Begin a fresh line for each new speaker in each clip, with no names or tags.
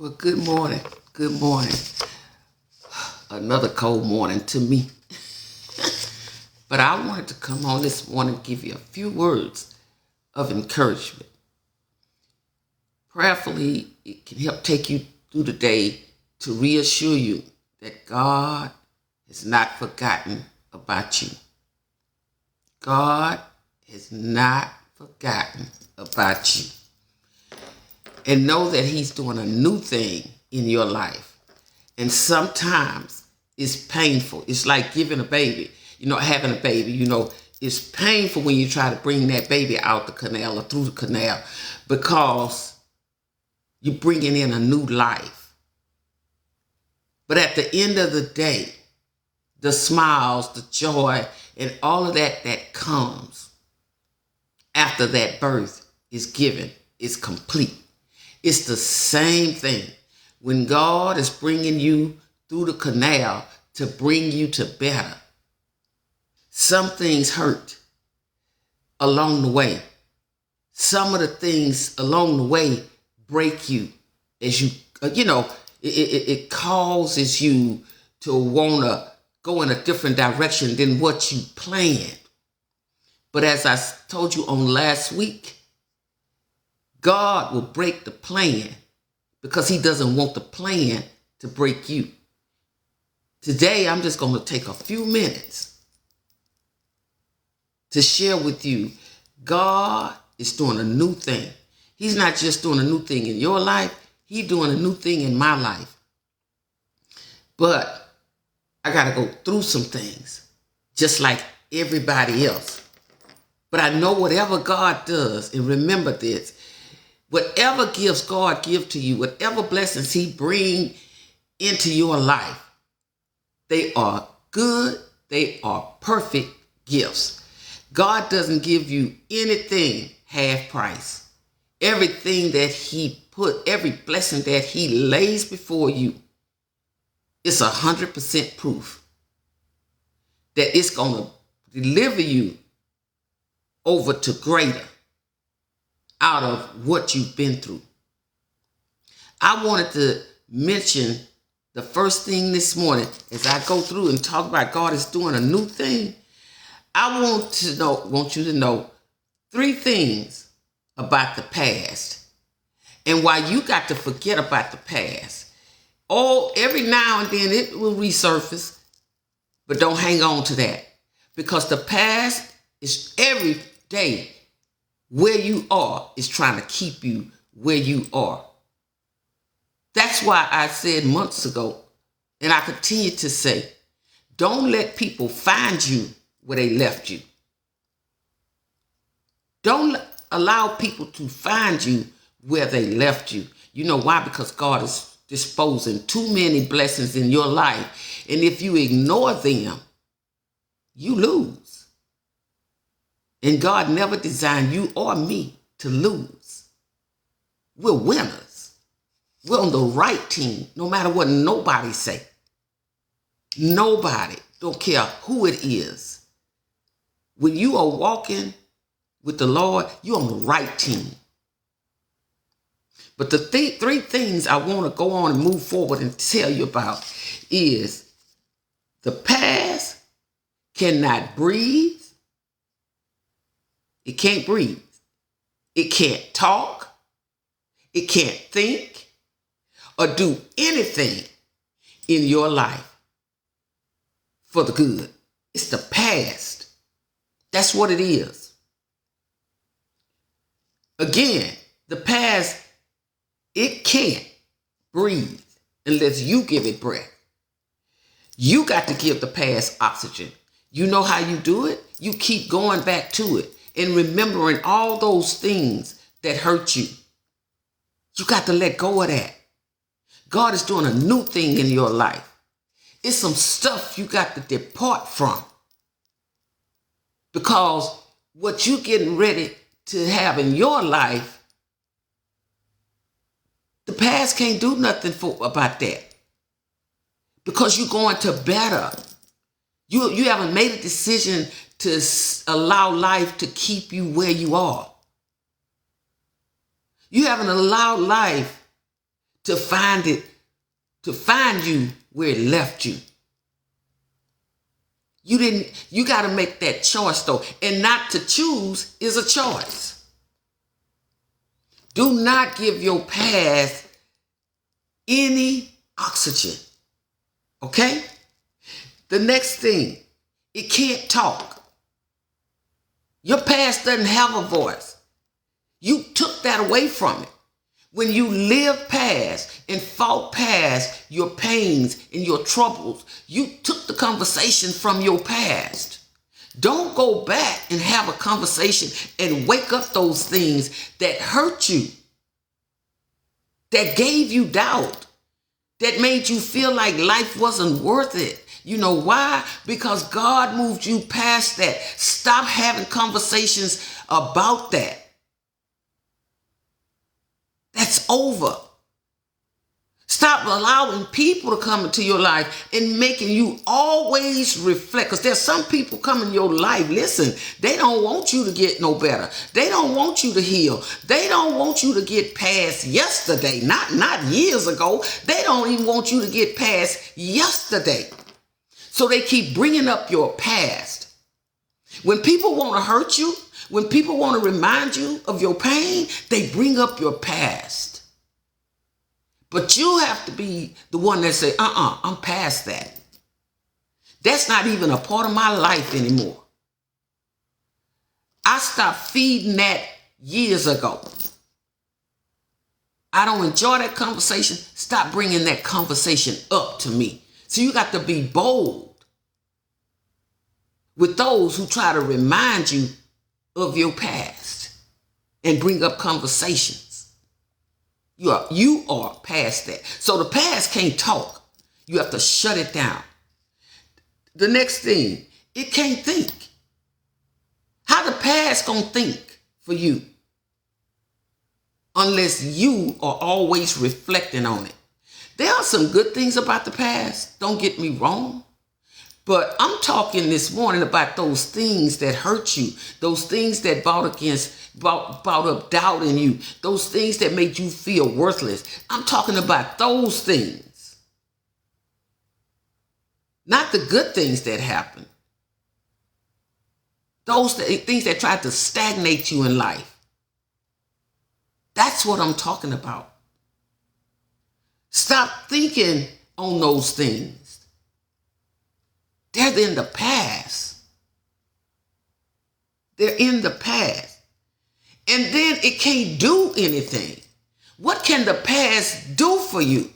Well, good morning. Good morning. Another cold morning to me. But I wanted to come on this morning and give you a few words of encouragement. Prayerfully, it can help take you through the day to reassure you that God has not forgotten about you. God has not forgotten about you. And know that He's doing a new thing in your life. And sometimes it's painful. It's like giving a baby, having a baby, it's painful when you try to bring that baby out the canal or through the canal because you're bringing in a new life. But at the end of the day, the smiles, the joy, and all of that comes after that birth is given is complete. It's the same thing. When God is bringing you through the canal to bring you to better, some things hurt along the way. Some of the things along the way break you as you, it causes you to want to go in a different direction than what you planned. But as I told you on last week, God will break the plan because He doesn't want the plan to break you. Today, I'm just going to take a few minutes to share with you, God is doing a new thing. He's not just doing a new thing in your life, He's doing a new thing in my life. But I got to go through some things, just like everybody else. But I know whatever God does, and remember this, whatever gifts God give to you, whatever blessings He bring into your life, they are good, they are perfect gifts. God doesn't give you anything half price. Everything that He put, every blessing that He lays before you, it's 100% proof that it's going to deliver you over to greater out of what you've been through. I wanted to mention the first thing this morning as I go through and talk about God is doing a new thing. I want you to know 3 things about the past and why you got to forget about the past. Oh, every now and then it will resurface, but don't hang on to that because the past is every day. Where you are is trying to keep you where you are. That's why I said months ago, and I continue to say, don't let people find you where they left you. Don't allow people to find you where they left you. You know why? Because God is disposing too many blessings in your life. And if you ignore them, you lose. And God never designed you or me to lose. We're winners. We're on the right team, no matter what nobody say. Nobody, don't care who it is. When you are walking with the Lord, you're on the right team. But the 3 things I want to go on and move forward and tell you about is the past cannot breathe. It can't breathe. It can't talk. It can't think or do anything in your life for the good. It's the past. That's what it is. Again, the past, it can't breathe unless you give it breath. You got to give the past oxygen. You know how you do it? You keep going back to it and remembering all those things that hurt you. You got to let go of that. God is doing a new thing in your life. It's some stuff you got to depart from. Because what you're getting ready to have in your life, the past can't do nothing about that. Because you're going to better. You haven't made a decision to allow life to keep you where you are. You haven't allowed life to find you where it left you. You got to make that choice though. And not to choose is a choice. Do not give your past any oxygen. Okay? The next thing, it can't talk. Your past doesn't have a voice. You took that away from it. When you live past and fought past your pains and your troubles, you took the conversation from your past. Don't go back and have a conversation and wake up those things that hurt you, that gave you doubt, that made you feel like life wasn't worth it. You know why? Because God moved you past that. Stop having conversations about that. That's over. Stop allowing people to come into your life and making you always reflect. Because there's some people come in your life, listen, they don't want you to get no better. They don't want you to heal. They don't want you to get past yesterday, not years ago. They don't even want you to get past yesterday. So they keep bringing up your past. When people want to hurt you, when people want to remind you of your pain, they bring up your past. But you have to be the one that say, I'm past that. That's not even a part of my life anymore. I stopped feeding that years ago. I don't enjoy that conversation. Stop bringing that conversation up to me. So you got to be bold with those who try to remind you of your past and bring up conversations. You are past that. So the past can't talk. You have to shut it down. The next thing, it can't think. How the past gonna think for you unless you are always reflecting on it? There are some good things about the past, don't get me wrong. But I'm talking this morning about those things that hurt you, those things that brought up doubt in you, those things that made you feel worthless. I'm talking about those things. Not the good things that happened. Those things that tried to stagnate you in life. That's what I'm talking about. Stop thinking on those things. They're in the past. They're in the past. And then it can't do anything. What can the past do for you?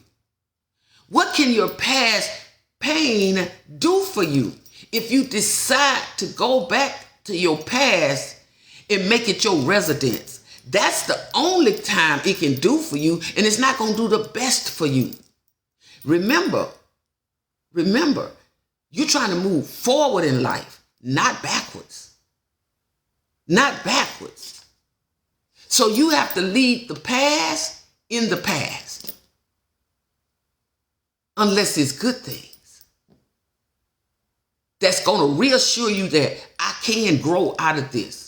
What can your past pain do for you if you decide to go back to your past and make it your residence? That's the only time it can do for you, and it's not going to do the best for you. Remember, you're trying to move forward in life, not backwards. Not backwards. So you have to leave the past in the past. Unless it's good things. That's going to reassure you that I can grow out of this.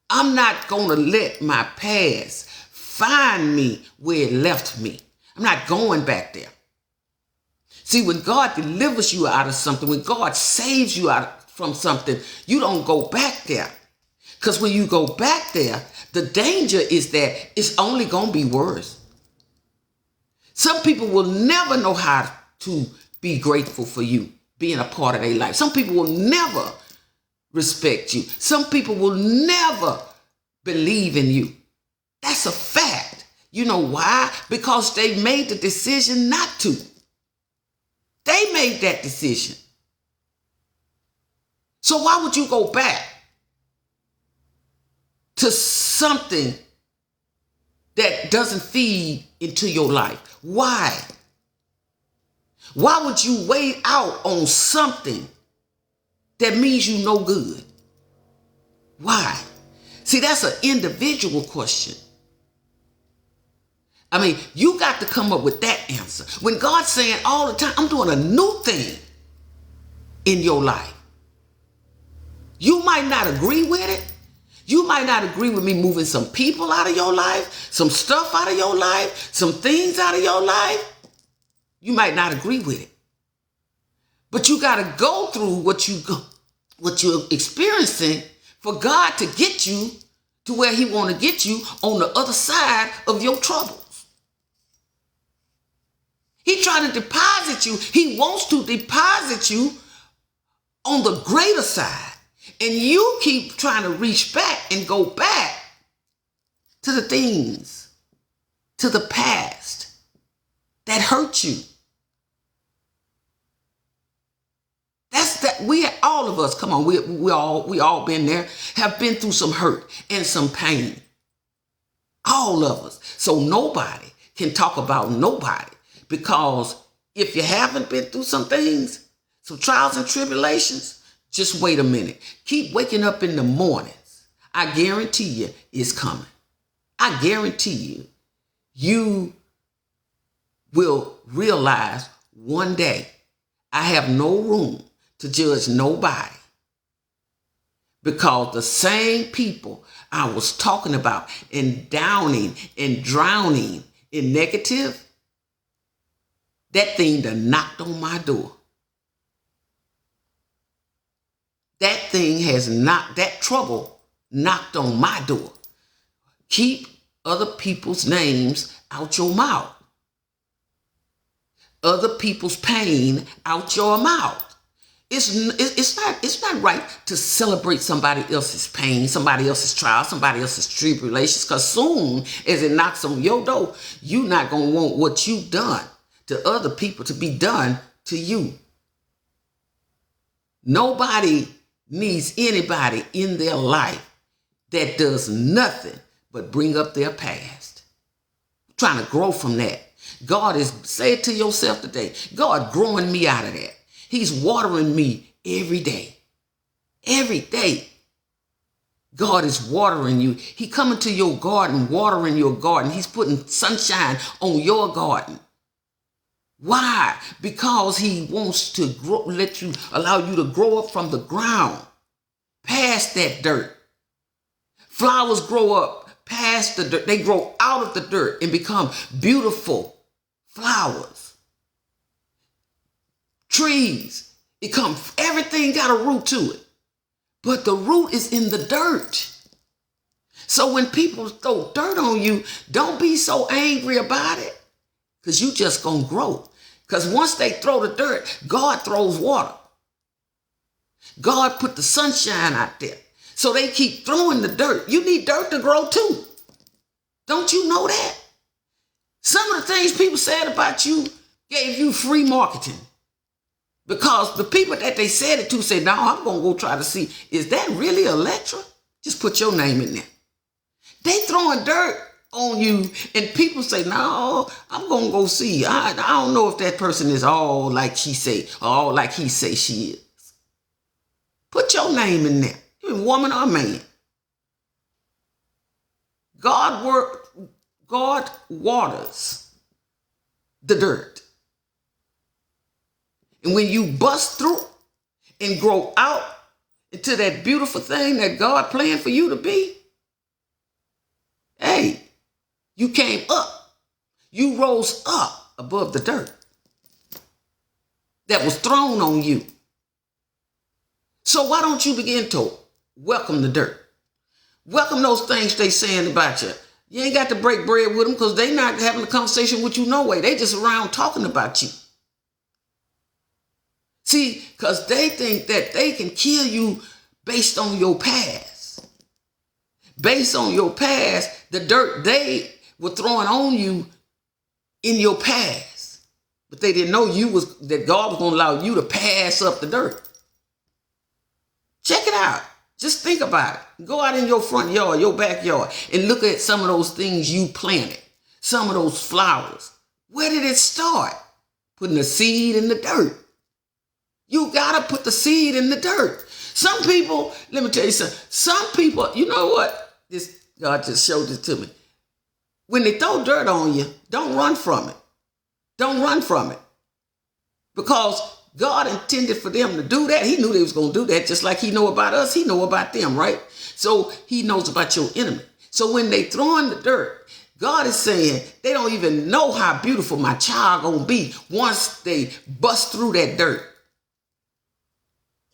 I'm not going to let my past find me where it left me. I'm not going back there. See, when God delivers you out of something, when God saves you from something, you don't go back there. Because when you go back there, the danger is that it's only going to be worse. Some people will never know how to be grateful for you being a part of their life. Some people will never respect you. Some people will never believe in you. That's a fact. You know why? Because they made the decision not to. They made that decision. So why would you go back to something that doesn't feed into your life? Why? Why would you wait out on something that means you no good? Why? See, that's an individual question. I mean, you got to come up with that answer. When God's saying all the time, I'm doing a new thing in your life. You might not agree with it. You might not agree with me moving some people out of your life, some stuff out of your life, some things out of your life. You might not agree with it. But you got to go through what you're experiencing for God to get you to where he want to get you on the other side of your troubles. He trying to deposit you. He wants to deposit you on the greater side. And you keep trying to reach back and go back to the things, to the past that hurt you. That's that. All of us, come on, we all been there, have been through some hurt and some pain. All of us. So nobody can talk about nobody, because if you haven't been through some things, some trials and tribulations, just wait a minute. Keep waking up in the mornings. I guarantee you it's coming. I guarantee you, you will realize one day I have no room to judge nobody, because the same people I was talking about and downing and drowning in negative, that thing done knocked on my door. That thing has knocked, that trouble knocked on my door. Keep other people's names out your mouth. Other people's pain out your mouth. It's not right to celebrate somebody else's pain, somebody else's trial, somebody else's tribulations, because soon as it knocks on your door, you're not going to want what you've done to other people to be done to you. Nobody needs anybody in their life that does nothing but bring up their past. Trying to grow from that. God is, say it to yourself today, God growing me out of that. He's watering me every day. Every day. God is watering you. He coming to your garden, watering your garden. He's putting sunshine on your garden. Why? Because he wants to grow, allow you to grow up from the ground, past that dirt. Flowers grow up past the dirt. They grow out of the dirt and become beautiful flowers. Trees, everything got a root to it, but the root is in the dirt. So when people throw dirt on you, don't be so angry about it, because you just gonna grow. Because once they throw the dirt, God throws water. God put the sunshine out there. So they keep throwing the dirt. You need dirt to grow too. Don't you know that? Some of the things people said about you gave you free marketing. Because the people that they said it to said, no, I'm going to go try to see, is that really Electra? Just put your name in there. They throwing dirt on you and people say, no, I'm going to go see. I don't know if that person is all like she say, or all like he say she is. Put your name in there. You're a woman or man. God waters the dirt. And when you bust through and grow out into that beautiful thing that God planned for you to be, hey, you came up. You rose up above the dirt that was thrown on you. So why don't you begin to welcome the dirt? Welcome those things they saying about you. You ain't got to break bread with them because they not having a conversation with you no way. They just around talking about you. See, because they think that they can kill you based on your past. Based on your past, the dirt they were throwing on you in your past. But they didn't know that God was going to allow you to pass up the dirt. Check it out. Just think about it. Go out in your front yard, your backyard, and look at some of those things you planted. Some of those flowers. Where did it start? Putting a seed in the dirt. You got to put the seed in the dirt. Some people, let me tell you something. Some people, you know what? God just showed this to me. When they throw dirt on you, don't run from it. Don't run from it. Because God intended for them to do that. He knew they was going to do that, just like he know about us. He know about them, right? So he knows about your enemy. So when they throw in the dirt, God is saying they don't even know how beautiful my child going to be once they bust through that dirt.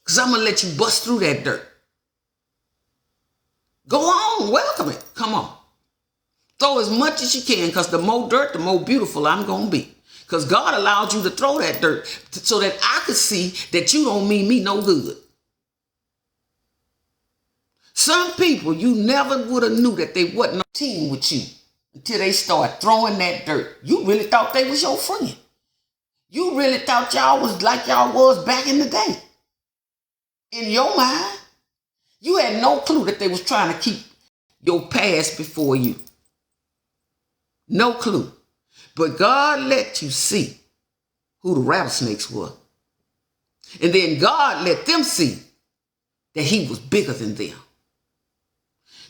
Because I'm going to let you bust through that dirt. Go on, welcome it. Come on. Throw as much as you can, because the more dirt, the more beautiful I'm going to be. Because God allowed you to throw that dirt so that I could see that you don't mean me no good. Some people, you never would have knew that they wasn't on a team with you until they start throwing that dirt. You really thought they was your friend. You really thought y'all was like y'all was back in the day. In your mind, you had no clue that they was trying to keep your past before you. No clue. But God let you see who the rattlesnakes were. And then God let them see that he was bigger than them.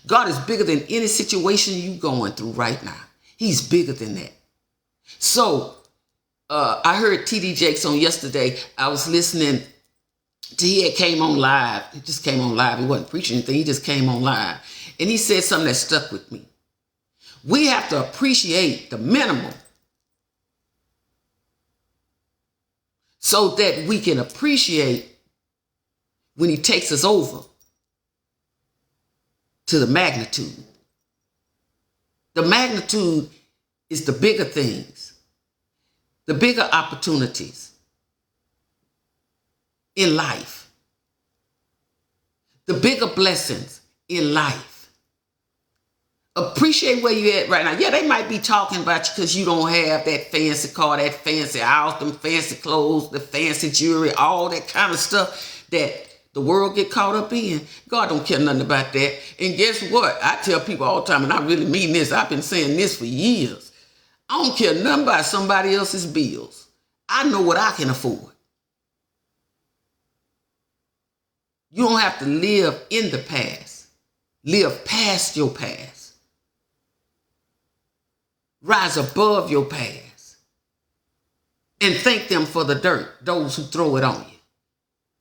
God is bigger than any situation you're going through right now. He's bigger than that. So I heard T.D. Jakes on yesterday. I was listening to, he had came on live. He just came on live. He wasn't preaching anything. He just came on live. And he said something that stuck with me. We have to appreciate the minimum so that we can appreciate when he takes us over to the magnitude. The magnitude is the bigger things, the bigger opportunities in life, the bigger blessings in life. Appreciate where you're at right now. Yeah, they might be talking about you because you don't have that fancy car, that fancy house, them fancy clothes, the fancy jewelry, all that kind of stuff that the world get caught up in. God don't care nothing about that. And guess what? I tell people all the time, and I really mean this. I've been saying this for years. I don't care nothing about somebody else's bills. I know what I can afford. You don't have to live in the past. Live past your past. Rise above your past. And thank them for the dirt, those who throw it on you.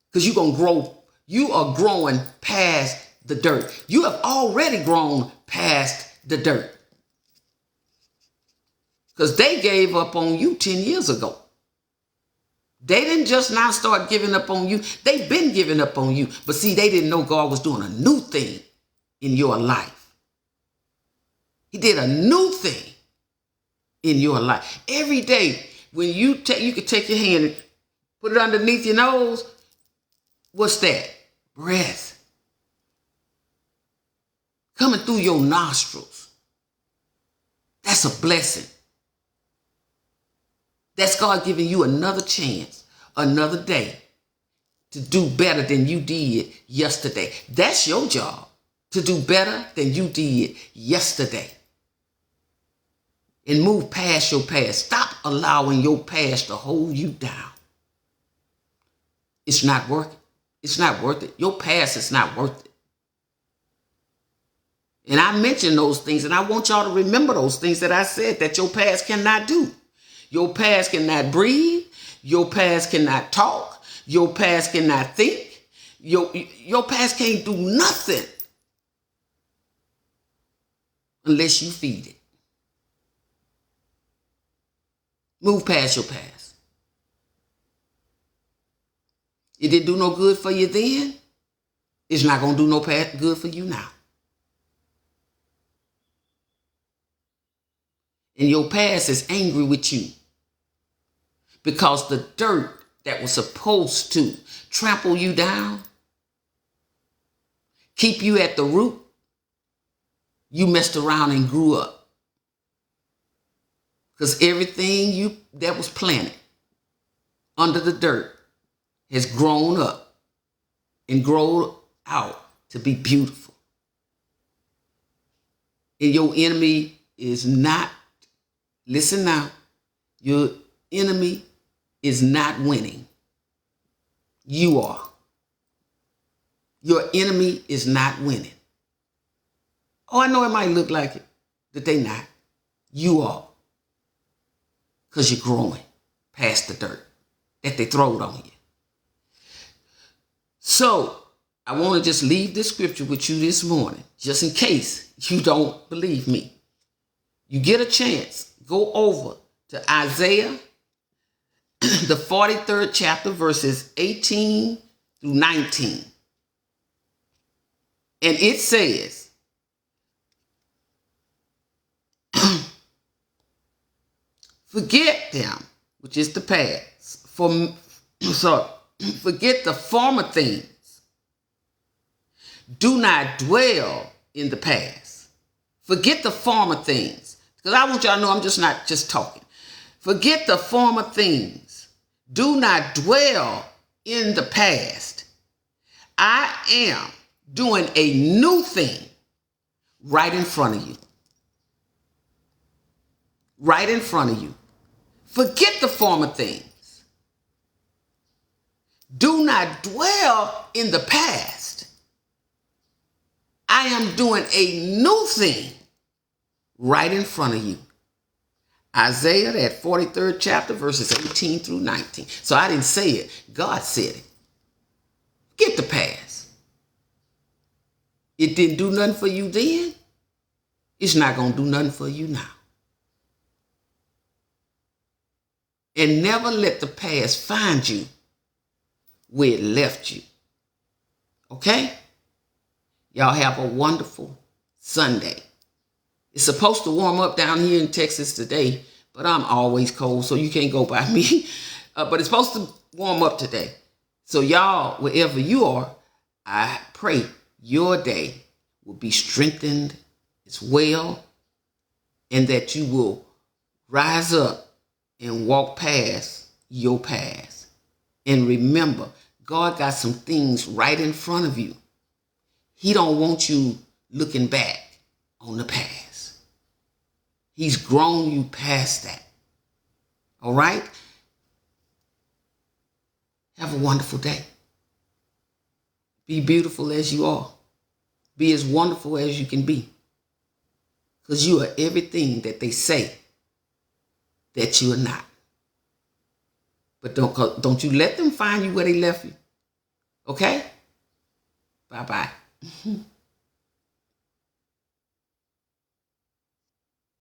Because you're going to grow. You are growing past the dirt. You have already grown past the dirt. Because they gave up on you 10 years ago. They didn't just now start giving up on you. They've been giving up on you. But see, they didn't know God was doing a new thing in your life. He did a new thing in your life. Every day, when you could take your hand and put it underneath your nose. What's that? Breath. Coming through your nostrils. That's a blessing. That's God giving you another chance, another day to do better than you did yesterday. That's your job, to do better than you did yesterday. And move past your past. Stop allowing your past to hold you down. It's not working. It's not worth it. Your past is not worth it. And I mentioned those things, and I want y'all to remember those things that I said that your past cannot do. Your past cannot breathe. Your past cannot talk. Your past cannot think. Your past can't do nothing unless you feed it. Move past your past. It didn't do no good for you then. It's not going to do no good for you now. And your past is angry with you because the dirt that was supposed to trample you down, keep you at the root, you messed around and grew up. Because everything that was planted under the dirt has grown up and grown out to be beautiful. And your enemy is not, listen now, your enemy is not winning. You are. Your enemy is not winning. Oh, I know it might look like it, but they not. You are. Because you're growing past the dirt that they throwed on you. So I want to just leave this scripture with you this morning, just in case you don't believe me. You get a chance, go over to Isaiah, the 43rd chapter, verses 18 through 19. And it says, forget them, which is the past. Forget the former things. Do not dwell in the past. Forget the former things. Because I want y'all to know I'm just not just talking. Forget the former things. Do not dwell in the past. I am doing a new thing right in front of you. Right in front of you. Forget the former things. Do not dwell in the past. I am doing a new thing right in front of you. Isaiah, that 43rd chapter, verses 18 through 19. So I didn't say it. God said it. Get the past. It didn't do nothing for you then. It's not going to do nothing for you now. And never let the past find you where it left you. Okay? Y'all have a wonderful Sunday. It's supposed to warm up down here in Texas today, but I'm always cold, so you can't go by me. But it's supposed to warm up today. So y'all, wherever you are, I pray your day will be strengthened as well, and that you will rise up and walk past your past. And remember, God got some things right in front of you. He don't want you looking back on the past. He's grown you past that. All right? Have a wonderful day. Be beautiful as you are. Be as wonderful as you can be. Because you are everything that they say that you are not. But don't you let them find you where they left you. Okay? Bye-bye.